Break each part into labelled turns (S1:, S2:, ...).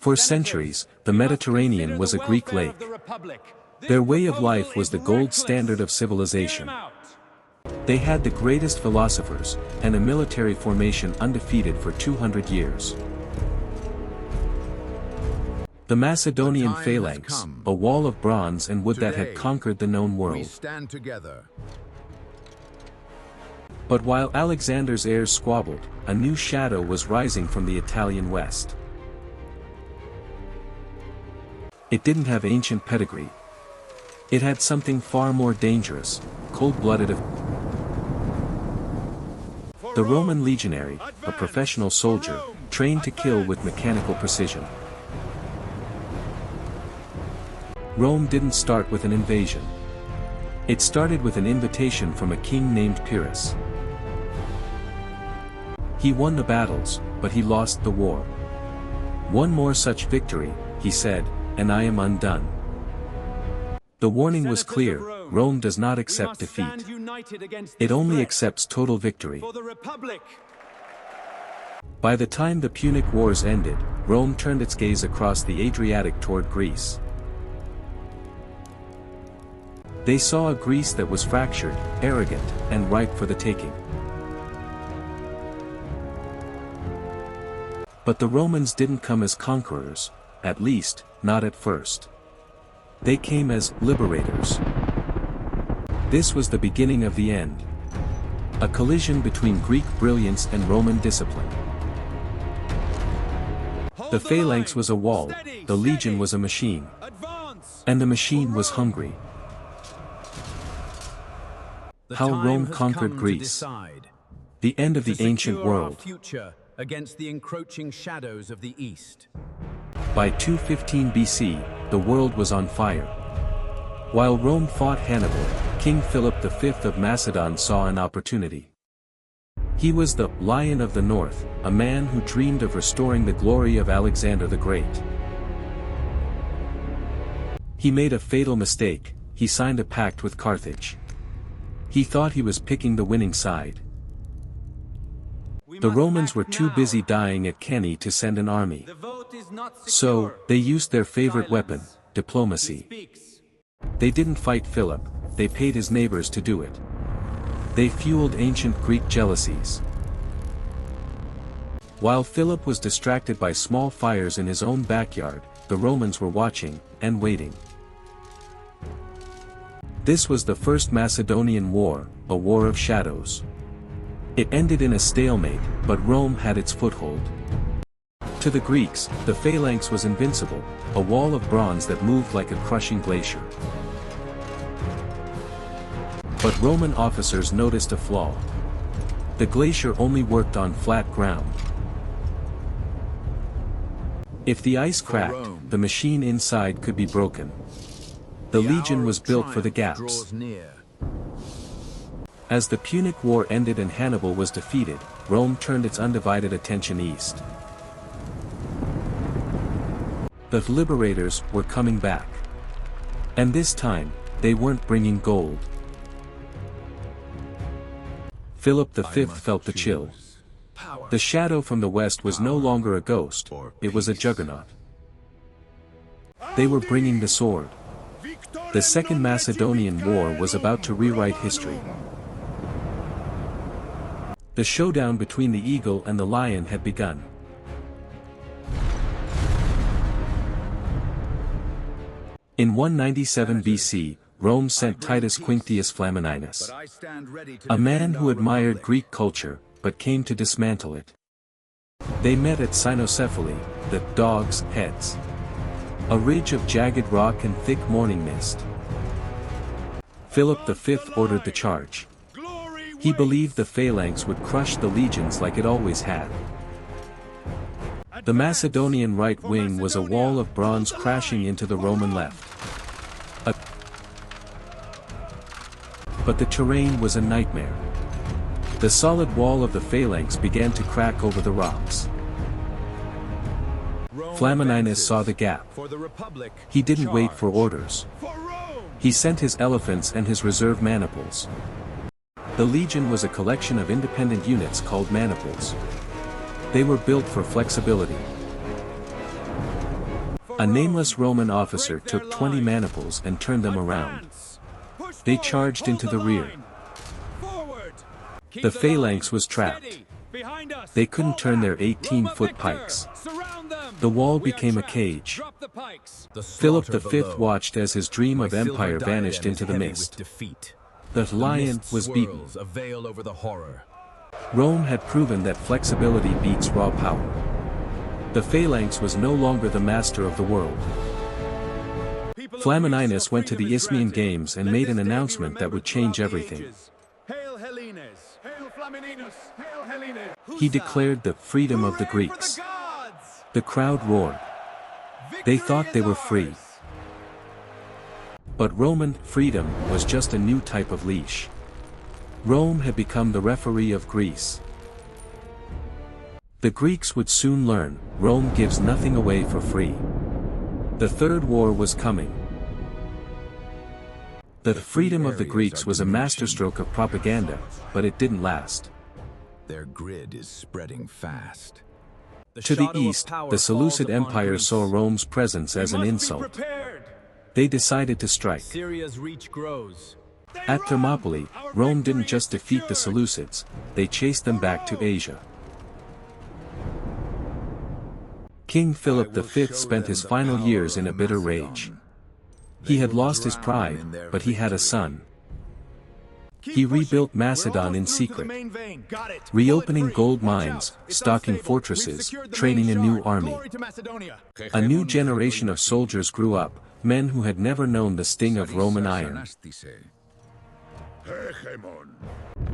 S1: For centuries, the Mediterranean was a Greek lake. Their way of life was the gold standard of civilization. They had the greatest philosophers, and a military formation undefeated for 200 years. The Macedonian Phalanx, a wall of bronze and wood that had conquered the known world. But while Alexander's heirs squabbled, a new shadow was rising from the Italian west. It didn't have ancient pedigree. It had something far more dangerous, cold-blooded. The Roman legionary, a professional soldier, trained to kill with mechanical precision. Rome didn't start with an invasion. It started with an invitation from a king named Pyrrhus. He won the battles, but he lost the war. "One more such victory," he said, "and I am undone." The warning was clear: Rome does not accept defeat. It only accepts total victory. By the time the Punic Wars ended, Rome turned its gaze across the Adriatic toward Greece. They saw a Greece that was fractured, arrogant, and ripe for the taking. But the Romans didn't come as conquerors, at least, not at first. They came as liberators. This was the beginning of the end. A collision between Greek brilliance and Roman discipline. The Phalanx was a wall, the legion was a machine. And the machine was hungry. How Rome conquered Greece. The end of the ancient world.
S2: Against the encroaching shadows of the East.
S1: By 215 BC, the world was on fire. While Rome fought Hannibal, King Philip V of Macedon saw an opportunity. He was the Lion of the North, a man who dreamed of restoring the glory of Alexander the Great. He made a fatal mistake: he signed a pact with Carthage. He thought he was picking the winning side. The Romans were too busy dying at Cannae to send an army. So, they used their favorite weapon, diplomacy. They didn't fight Philip, they paid his neighbors to do it. They fueled ancient Greek jealousies. While Philip was distracted by small fires in his own backyard, the Romans were watching, and waiting. This was the First Macedonian War, a war of shadows. It ended in a stalemate, but Rome had its foothold. To the Greeks, the Phalanx was invincible, a wall of bronze that moved like a crushing glacier. But Roman officers noticed a flaw. The glacier only worked on flat ground. If the ice cracked, the machine inside could be broken. The legion was built for the gaps. As the Punic War ended and Hannibal was defeated, Rome turned its undivided attention east. The liberators were coming back. And this time, they weren't bringing gold. Philip V felt the chill. The shadow from the west was no longer a ghost, it was a juggernaut. They were bringing the sword. The Second Macedonian War was about to rewrite history. The showdown between the eagle and the lion had begun. In 197 BC, Rome sent Titus Quinctius Flamininus, a man who admired Greek culture, but came to dismantle it. They met at Cynocephaly, the Dog's Heads, a ridge of jagged rock and thick morning mist. Philip V ordered the charge. He believed the Phalanx would crush the legions like it always had. The Macedonian right wing was a wall of bronze crashing into the Roman left. But the terrain was a nightmare. The solid wall of the Phalanx began to crack over the rocks. Flamininus saw the gap. He didn't wait for orders. He sent his elephants and his reserve maniples. The legion was a collection of independent units called maniples. They were built for flexibility. A nameless Roman officer took 20 maniples and turned them around. They charged into the rear. The phalanx was trapped. They couldn't turn their 18-foot pikes. The wall became a cage. Philip V watched as his dream of empire vanished into the mist. The lion was beaten. Rome had proven that flexibility beats raw power. The phalanx was no longer the master of the world. Flamininus went to the Isthmian Games and made an announcement that would change everything.
S3: Hail Hellenes! Hail Flamininus! Hail Hellenes!
S1: He declared the freedom of the Greeks. The crowd roared. They thought they were free. But Roman freedom was just a new type of leash. Rome had become the referee of Greece. The Greeks would soon learn, Rome gives nothing away for free. The Third War was coming. The freedom of the Greeks was a masterstroke of propaganda, but it didn't last.
S2: Their grid is spreading fast.
S1: To the east, the Seleucid Empire saw Rome's presence as an insult. They decided to strike.
S2: Syria's reach grows.
S1: At Thermopylae, Rome didn't just defeat the Seleucids, they chased them back to Asia. King Philip V spent his final years in a bitter rage. He had lost his pride, but he had a son. He rebuilt Macedon in secret, reopening gold mines, stocking fortresses, training a new army. A new generation of soldiers grew up, men who had never known the sting of Roman iron.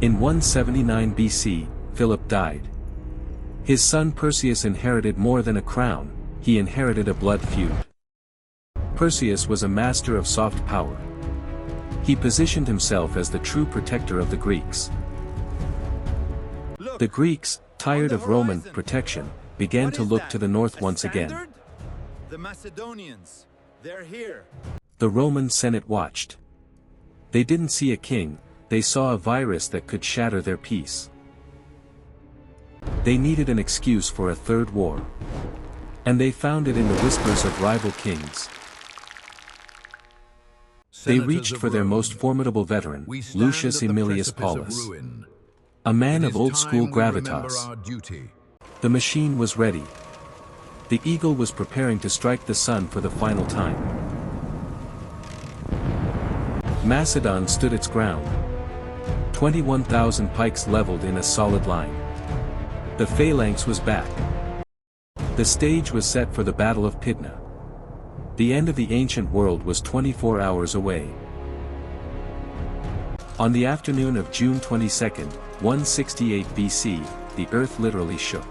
S1: In 179 BC, Philip died. His son Perseus inherited more than a crown, he inherited a blood feud. Perseus was a master of soft power. He positioned himself as the true protector of the Greeks. The Greeks, tired of Roman protection, began to look to the north once again.
S3: The Macedonians, they're here.
S1: The Roman Senate watched. They didn't see a king, they saw a virus that could shatter their peace. They needed an excuse for a third war. And they found it in the whispers of rival kings. They reached for their most formidable veteran, Lucius Aemilius Paulus. A man of old-school gravitas. The machine was ready. The eagle was preparing to strike the sun for the final time. Macedon stood its ground. 21,000 pikes leveled in a solid line. The phalanx was back. The stage was set for the Battle of Pydna. The end of the ancient world was 24 hours away. On the afternoon of June 22, 168 BC, the earth literally shook.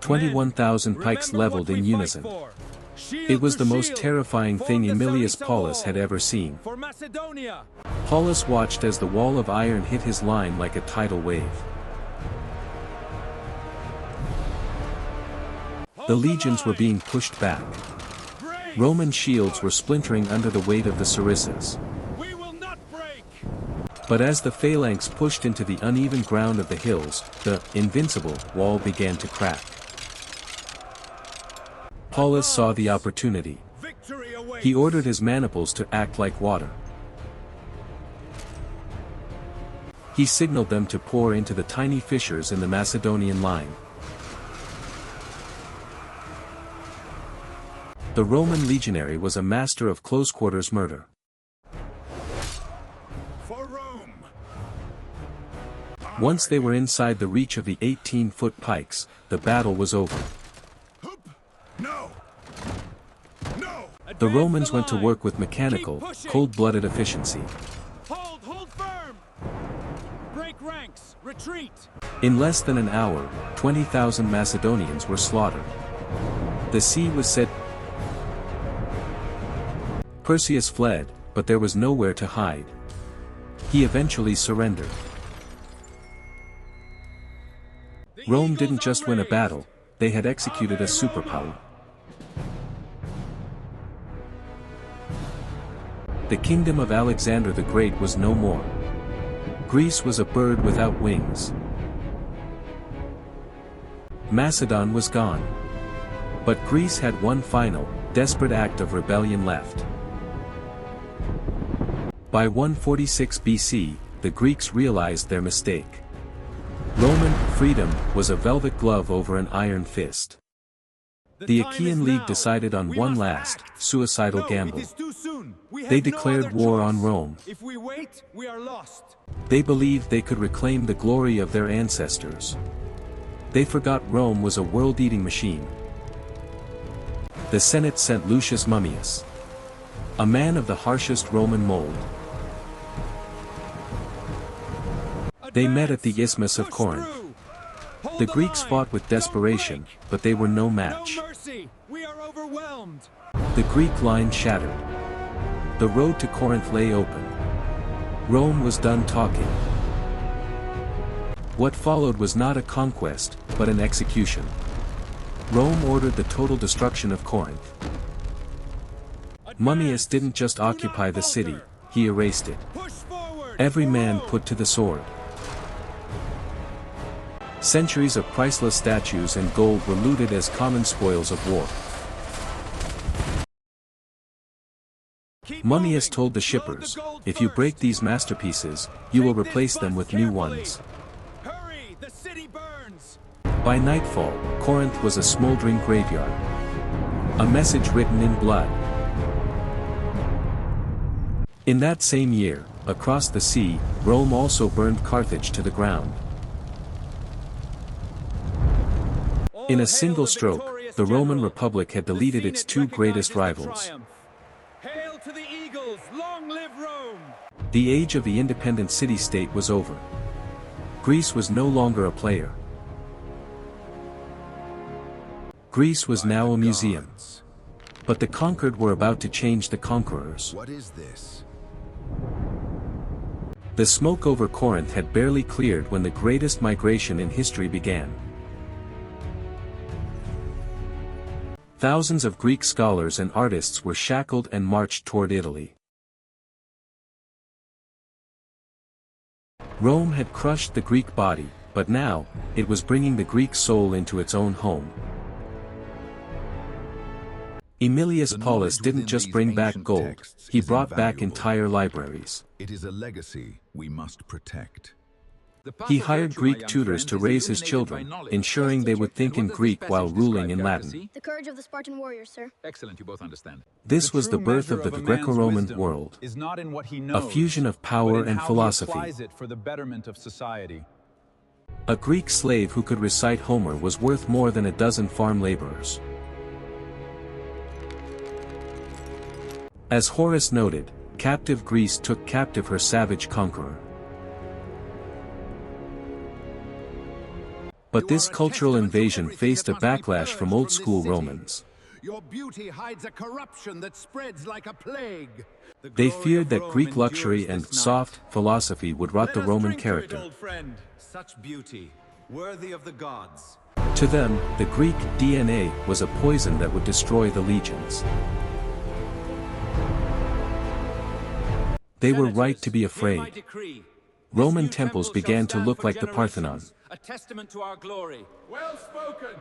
S1: 21,000 pikes leveled in unison. It was the most terrifying thing Aemilius Paulus had ever seen. Paulus watched as the wall of iron hit his line like a tidal wave. The legions were being pushed back. Roman shields were splintering under the weight of the sarissas. But as the phalanx pushed into the uneven ground of the hills, the invincible wall began to crack. Paulus saw the opportunity. He ordered his maniples to act like water. He signaled them to pour into the tiny fissures in the Macedonian line. The Roman legionary was a master of close-quarters murder. Once they were inside the reach of the 18-foot pikes, the battle was over. The Romans went to work with mechanical, cold-blooded efficiency.
S3: Hold firm! Break ranks, retreat!
S1: In less than an hour, 20,000 Macedonians were slaughtered. The sea was set. Perseus fled, but there was nowhere to hide. He eventually surrendered. Rome didn't just win a battle, they had executed a superpower. The kingdom of Alexander the Great was no more. Greece was a bird without wings. Macedon was gone. But Greece had one final, desperate act of rebellion left. By 146 BC, the Greeks realized their mistake. Roman freedom was a velvet glove over an iron fist. The Achaean League decided on one last, suicidal gamble. They declared war on Rome.
S3: If we wait, we are lost.
S1: They believed they could reclaim the glory of their ancestors. They forgot Rome was a world-eating machine. The Senate sent Lucius Mummius, a man of the harshest Roman mold. They met at the Isthmus of Corinth. The Greeks fought with desperation, but they were no match.
S3: We are overwhelmed.
S1: The Greek line shattered. The road to Corinth lay open. Rome was done talking. What followed was not a conquest, but an execution. Rome ordered the total destruction of Corinth. Mummius didn't just occupy the city, he erased it. Every man put to the sword. Centuries of priceless statues and gold were looted as common spoils of war. Mummius told the shippers, if you break these masterpieces, you will replace them with new ones.
S3: Hurry, the city burns.
S1: By nightfall, Corinth was a smoldering graveyard. A message written in blood. In that same year, across the sea, Rome also burned Carthage to the ground. In a single stroke, the Roman Republic had deleted its two greatest rivals.
S3: Hail to the eagles, long live Rome!
S1: The age of the independent city-state was over. Greece was no longer a player. Greece was now a museum. But the conquered were about to change the conquerors.
S4: What is this?
S1: The smoke over Corinth had barely cleared when the greatest migration in history began. Thousands of Greek scholars and artists were shackled and marched toward Italy. Rome had crushed the Greek body, but now, it was bringing the Greek soul into its own home. Aemilius Paulus didn't just bring back gold, he brought back entire libraries.
S4: It is a legacy we must protect.
S1: He hired Greek tutors to raise his children, ensuring they would think in Greek while ruling in Latin.
S5: The courage of the Spartan warriors, sir.
S2: Excellent, you both understand.
S1: This was the birth of the Greco-Roman world, a fusion of power and philosophy. A Greek slave who could recite Homer was worth more than a dozen farm laborers. As Horace noted, captive Greece took captive her savage conqueror. But this cultural invasion faced a backlash from old-school Romans.
S3: Your beauty hides a corruption that spreads like a plague.
S1: They feared that Greek luxury and soft philosophy would rot the Roman character.
S2: Such beauty, worthy of the gods.
S1: To them, the Greek DNA was a poison that would destroy the legions. They were right to be afraid. Roman temples began to look like the Parthenon.
S2: A testament to our glory.
S3: Well spoken.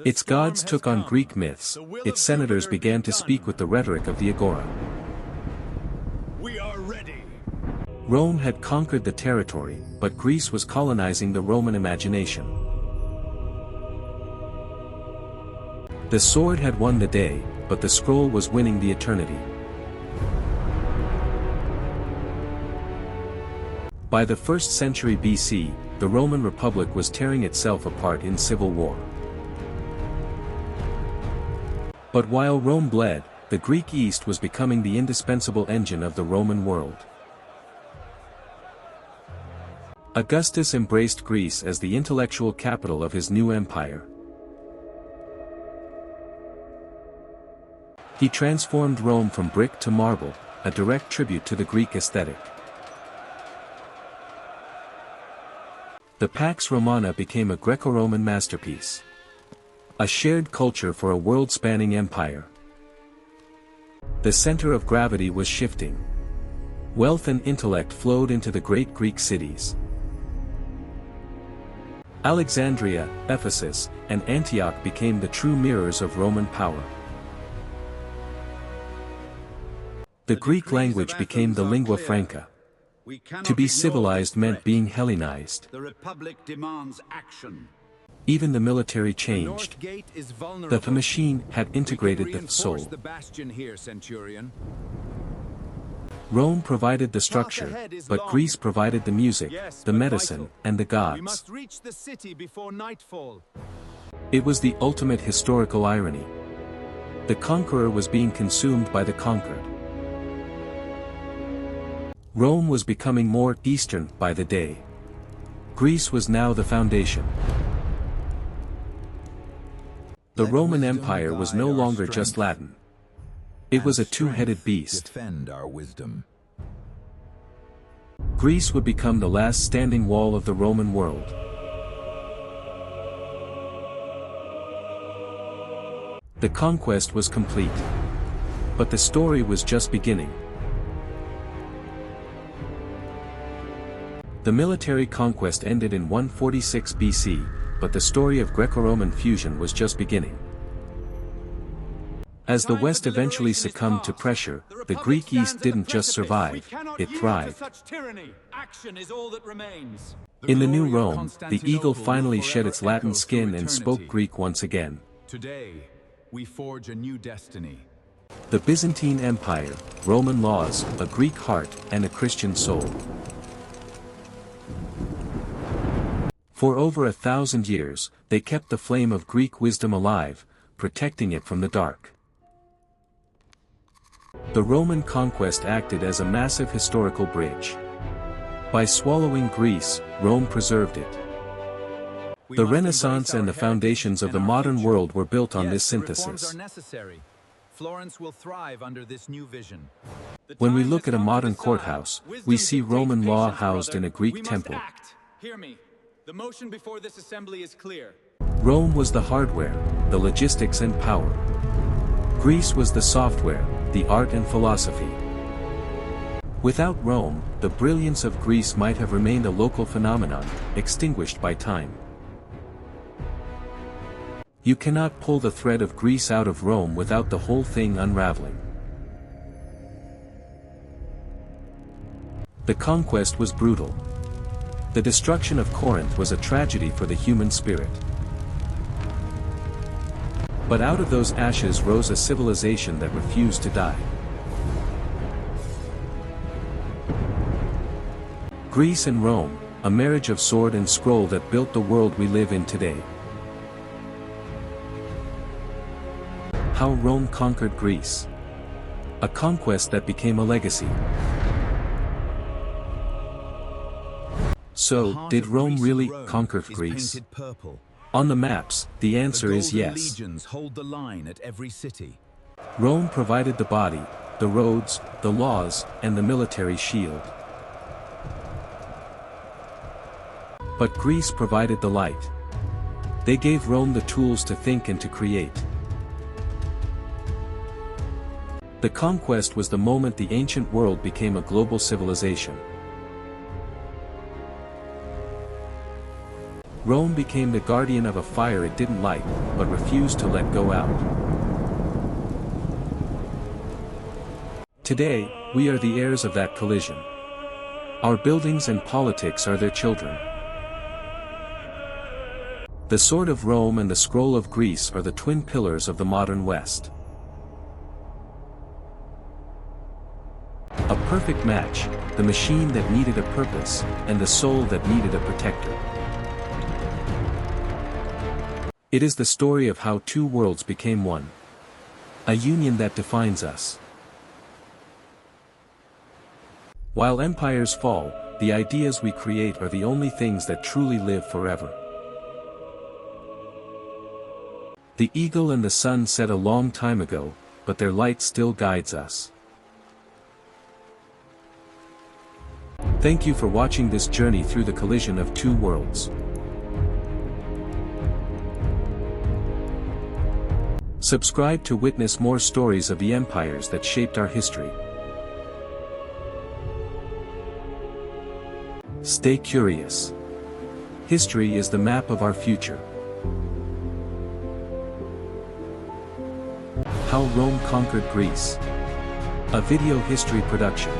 S1: Its gods took on Greek myths, its senators began to speak with the rhetoric of the agora.
S3: We are ready.
S1: Rome had conquered the territory, but Greece was colonizing the Roman imagination. The sword had won the day, but the scroll was winning the eternity. By the 1st century BC, the Roman Republic was tearing itself apart in civil war. But while Rome bled, the Greek East was becoming the indispensable engine of the Roman world. Augustus embraced Greece as the intellectual capital of his new empire. He transformed Rome from brick to marble, a direct tribute to the Greek aesthetic. The Pax Romana became a Greco-Roman masterpiece. A shared culture for a world-spanning empire. The center of gravity was shifting. Wealth and intellect flowed into the great Greek cities. Alexandria, Ephesus, and Antioch became the true mirrors of Roman power. The Greek language became the lingua franca. To be civilized meant being Hellenized.
S3: The Republic demands action.
S1: Even the military changed. The machine had integrated the soul.
S3: The bastion here, Centurion.
S1: Rome provided the structure, but Greece provided the music, the medicine, and the
S3: We
S1: gods.
S3: must reach the city before nightfall.
S1: It was the ultimate historical irony. The conqueror was being consumed by the conquered. Rome was becoming more Eastern by the day. Greece was now the foundation. The Roman Empire was no longer just Latin. It was a two-headed beast.
S4: Defend our wisdom.
S1: Greece would become the last standing wall of the Roman world. The conquest was complete. But the story was just beginning. The military conquest ended in 146 BC, but the story of Greco-Roman fusion was just beginning. As the West eventually succumbed to pressure, the Greek East didn't just survive, it thrived. In the new Rome, the eagle finally shed its Latin skin and spoke Greek once again.
S2: Today, we forge a new destiny.
S1: The Byzantine Empire, Roman laws, a Greek heart, and a Christian soul. For over 1,000 years, they kept the flame of Greek wisdom alive, protecting it from the dark. The Roman conquest acted as a massive historical bridge. By swallowing Greece, Rome preserved it. The Renaissance and the foundations of the modern world were built on this synthesis.
S2: Florence will thrive under this new vision.
S1: When we look at a modern courthouse, we see Roman law housed in a Greek temple.
S3: Hear me. The motion before this assembly is clear.
S1: Rome was the hardware, the logistics and power. Greece was the software, the art and philosophy. Without Rome, the brilliance of Greece might have remained a local phenomenon, extinguished by time. You cannot pull the thread of Greece out of Rome without the whole thing unraveling. The conquest was brutal. The destruction of Corinth was a tragedy for the human spirit. But out of those ashes rose a civilization that refused to die. Greece and Rome, a marriage of sword and scroll that built the world we live in today. How Rome conquered Greece. A conquest that became a legacy. So, did Rome really conquer Greece? On the maps, the answer is yes.
S2: Legions hold the line at every city.
S1: Rome provided the body, the roads, the laws, and the military shield. But Greece provided the light. They gave Rome the tools to think and to create. The conquest was the moment the ancient world became a global civilization. Rome became the guardian of a fire it didn't light, but refused to let go out. Today, we are the heirs of that collision. Our buildings and politics are their children. The sword of Rome and the scroll of Greece are the twin pillars of the modern West. A perfect match, the machine that needed a purpose, and the soul that needed a protector. It is the story of how two worlds became one. A union that defines us. While empires fall, the ideas we create are the only things that truly live forever. The eagle and the sun set a long time ago, but their light still guides us. Thank you for watching this journey through the collision of two worlds. Subscribe to witness more stories of the empires that shaped our history. Stay curious. History is the map of our future. How Rome conquered Greece. A video history production.